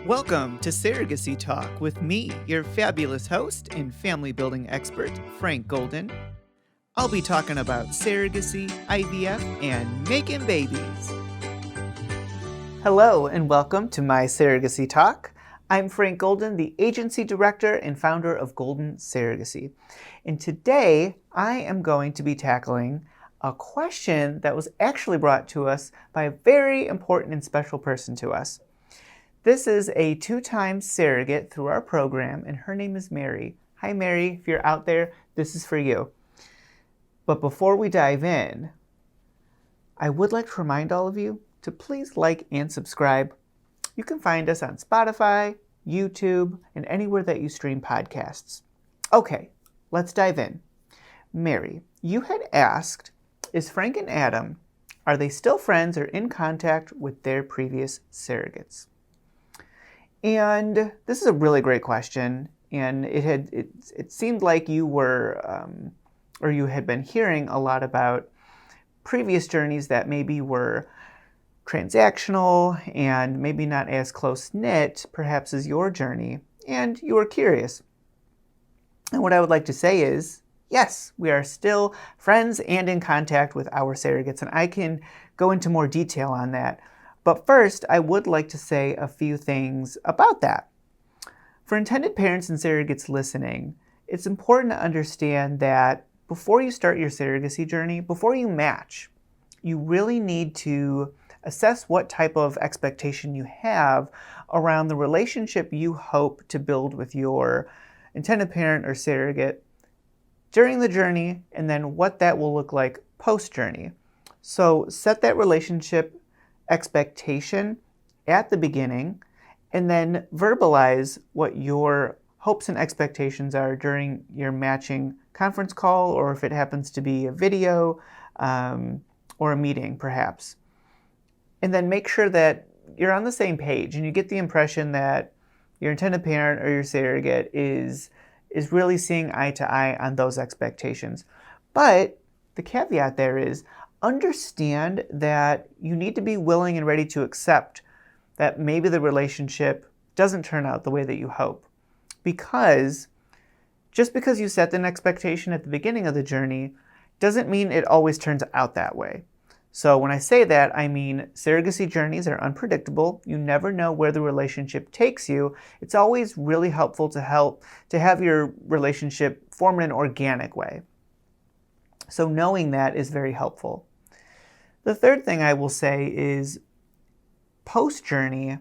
Welcome to Surrogacy Talk with me, your fabulous host and family building expert, Frank Golden. I'll be talking about surrogacy, IVF, and making babies. Hello, and welcome to my Surrogacy Talk. I'm Frank Golden, the agency director and founder of Golden Surrogacy. And today, I am going to be tackling a question that was actually brought to us by a very important and special person to us. This is a 2-time surrogate through our program, and her name is Mary. Hi, Mary. If you're out there, this is for you. But before we dive in, I would like to remind all of you to please like and subscribe. You can find us on Spotify, YouTube, and anywhere that you stream podcasts. Okay, let's dive in. Mary, you had asked, is Frank and Adam, are they still friends or in contact with their previous surrogates? And this is a really great question, and it seemed like you were, or you had been hearing a lot about previous journeys that maybe were transactional and maybe not as close-knit, perhaps, as your journey, and you were curious. And what I would like to say is, yes, we are still friends and in contact with our surrogates, and I can go into more detail on that. But first, I would like to say a few things about that. For intended parents and surrogates listening, it's important to understand that before you start your surrogacy journey, before you match, you really need to assess what type of expectation you have around the relationship you hope to build with your intended parent or surrogate during the journey, and then what that will look like post-journey. So set that relationship expectation at the beginning, and then verbalize what your hopes and expectations are during your matching conference call, or if it happens to be a video or a meeting perhaps. And then make sure that you're on the same page and you get the impression that your intended parent or your surrogate is really seeing eye to eye on those expectations. But the caveat there is, understand that you need to be willing and ready to accept that maybe the relationship doesn't turn out the way that you hope. Because just because you set an expectation at the beginning of the journey doesn't mean it always turns out that way. So when I say that, I mean surrogacy journeys are unpredictable. You never know where the relationship takes you. It's always really helpful to have your relationship form in an organic way. So knowing that is very helpful. The third thing I will say is, post-journey,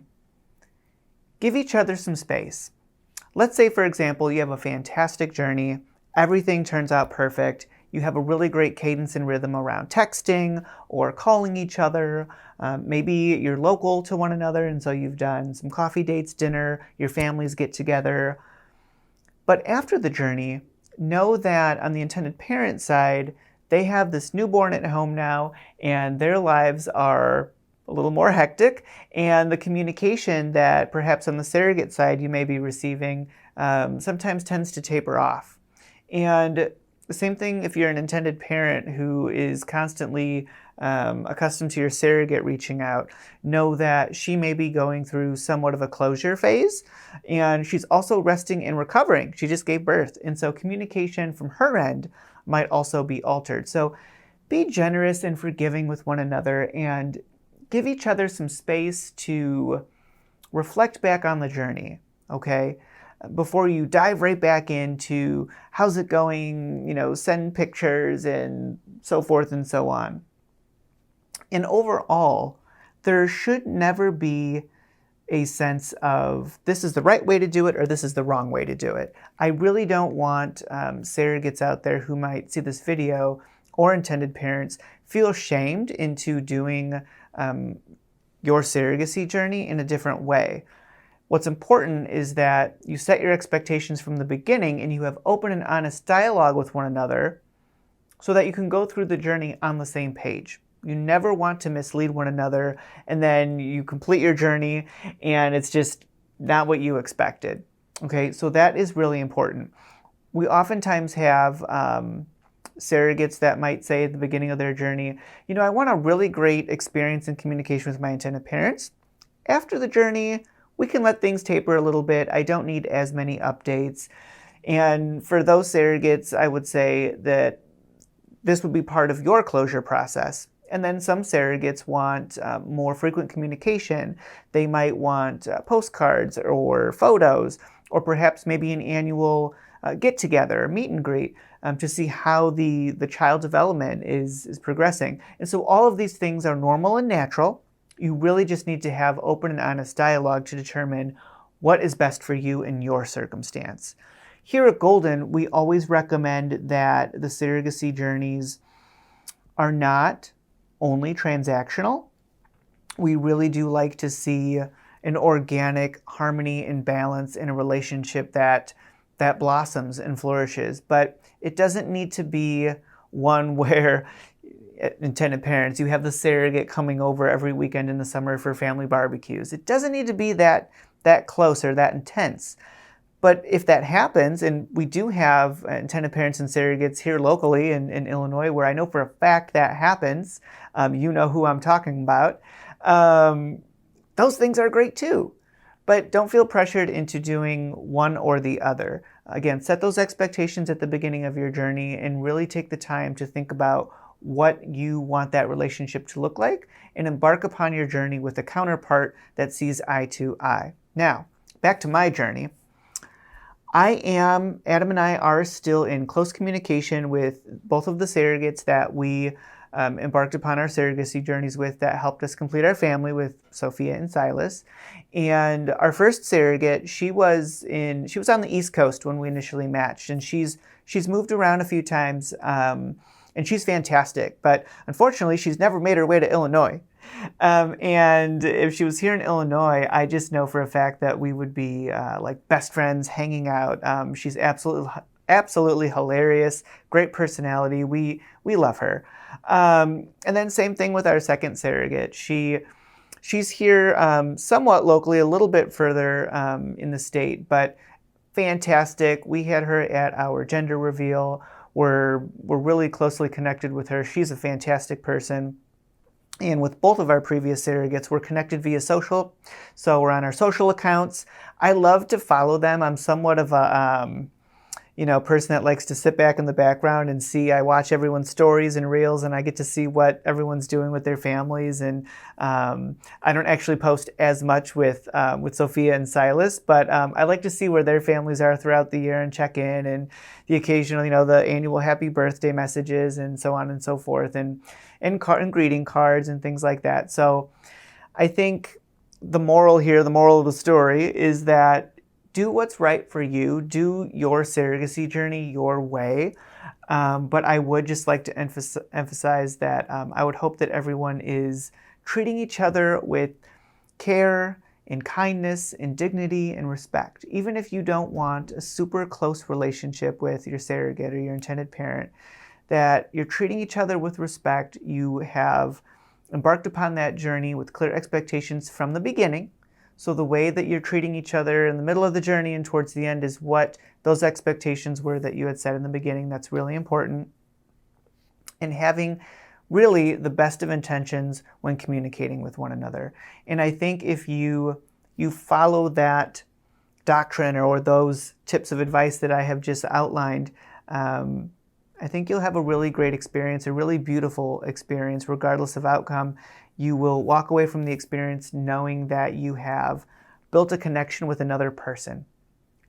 give each other some space. Let's say, for example, you have a fantastic journey, everything turns out perfect, you have a really great cadence and rhythm around texting or calling each other. Maybe you're local to one another, and so you've done some coffee dates, dinner, your families get together. But after the journey, know that on the intended parent side, they have this newborn at home now, and their lives are a little more hectic, and the communication that perhaps on the surrogate side you may be receiving sometimes tends to taper off. And the same thing if you're an intended parent who is constantly accustomed to your surrogate reaching out. Know that she may be going through somewhat of a closure phase, and she's also resting and recovering. She just gave birth, and so communication from her end might also be altered. So be generous and forgiving with one another, and give each other some space to reflect back on the journey, okay? Before you dive right back into how's it going, send pictures and so forth and so on. And overall, there should never be a sense of this is the right way to do it or this is the wrong way to do it. I really don't want surrogates out there who might see this video or intended parents feel shamed into doing your surrogacy journey in a different way. What's important is that you set your expectations from the beginning and you have open and honest dialogue with one another so that you can go through the journey on the same page. You never want to mislead one another, and then you complete your journey and it's just not what you expected. Okay, so that is really important. We oftentimes have surrogates that might say at the beginning of their journey, I want a really great experience in communication with my intended parents. After the journey, we can let things taper a little bit. I don't need as many updates. And for those surrogates, I would say that this would be part of your closure process. And then some surrogates want more frequent communication. They might want postcards or photos, or perhaps maybe an annual get-together, meet and greet, to see how the child development is progressing. And so all of these things are normal and natural. You really just need to have open and honest dialogue to determine what is best for you in your circumstance. Here at Golden, we always recommend that the surrogacy journeys are not only transactional. We really do like to see an organic harmony and balance in a relationship that blossoms and flourishes. But it doesn't need to be one where, intended parents, you have the surrogate coming over every weekend in the summer for family barbecues. It doesn't need to be that close or that intense. But if that happens, and we do have intended parents and surrogates here locally in Illinois, where I know for a fact that happens, you know who I'm talking about, those things are great too. But don't feel pressured into doing one or the other. Again, set those expectations at the beginning of your journey and really take the time to think about what you want that relationship to look like and embark upon your journey with a counterpart that sees eye to eye. Now, back to my journey. Adam and I are still in close communication with both of the surrogates that we embarked upon our surrogacy journeys with that helped us complete our family, with Sophia and Silas. And our first surrogate, she was on the East Coast when we initially matched, and she's moved around a few times, and she's fantastic. But unfortunately, she's never made her way to Illinois. And if she was here in Illinois, I just know for a fact that we would be like best friends, hanging out. She's absolutely hilarious, great personality. We love her. And then same thing with our second surrogate. She's here somewhat locally, a little bit further in the state, but fantastic. We had her at our gender reveal. We're really closely connected with her. She's a fantastic person. And with both of our previous surrogates, we're connected via social. So we're on our social accounts. I love to follow them. I'm somewhat of a person that likes to sit back in the background and see. I watch everyone's stories and reels, and I get to see what everyone's doing with their families. And I don't actually post as much with Sophia and Silas, but I like to see where their families are throughout the year and check in, and the occasional, the annual happy birthday messages and so on and so forth, and greeting cards and things like that. So I think the moral of the story is that do what's right for you. Do your surrogacy journey your way. But I would just like to emphasize that I would hope that everyone is treating each other with care and kindness and dignity and respect. Even if you don't want a super close relationship with your surrogate or your intended parent, that you're treating each other with respect. You have embarked upon that journey with clear expectations from the beginning. So the way that you're treating each other in the middle of the journey and towards the end is what those expectations were that you had set in the beginning. That's really important. And having really the best of intentions when communicating with one another. And I think if you follow that doctrine or those tips of advice that I have just outlined, I think you'll have a really great experience, a really beautiful experience, regardless of outcome. You will walk away from the experience knowing that you have built a connection with another person.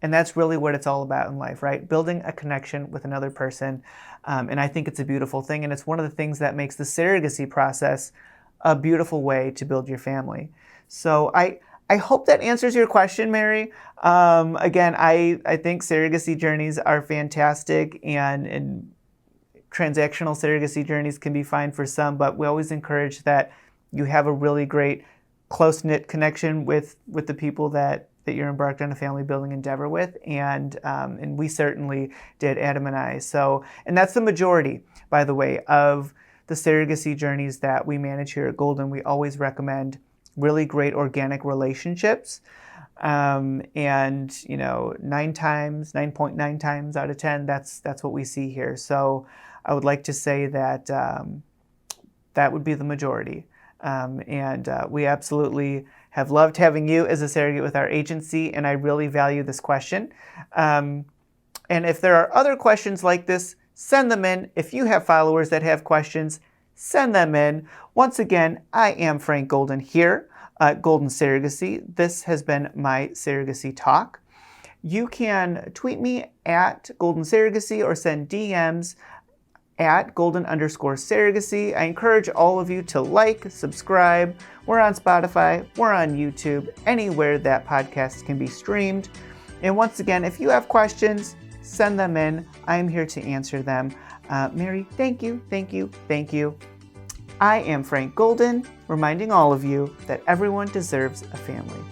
And that's really what it's all about in life, right? Building a connection with another person. And I think it's a beautiful thing. And it's one of the things that makes the surrogacy process a beautiful way to build your family. So I hope that answers your question, Mary. Again, I think surrogacy journeys are fantastic, and transactional surrogacy journeys can be fine for some, but we always encourage that you have a really great close-knit connection with the people that you're embarked on a family building endeavor with, and we certainly did, Adam and I. So, and that's the majority, by the way, of the surrogacy journeys that we manage here at Golden. We always recommend really great organic relationships, and 9.9 times out of 10, that's what we see here. So I would like to say that that would be the majority. And we absolutely have loved having you as a surrogate with our agency, and I really value this question. And if there are other questions like this, send them in. If you have followers that have questions, send them in. Once again, I am Frank Golden here at Golden Surrogacy. This has been my Surrogacy Talk. You can tweet me at Golden Surrogacy or send DMs at golden_surrogacy. I encourage all of you to like, subscribe. We're on Spotify, we're on YouTube, anywhere that podcast can be streamed. And once again, if you have questions, send them in. I'm here to answer them. Mary, thank you, thank you, thank you. I am Frank Golden, reminding all of you that everyone deserves a family.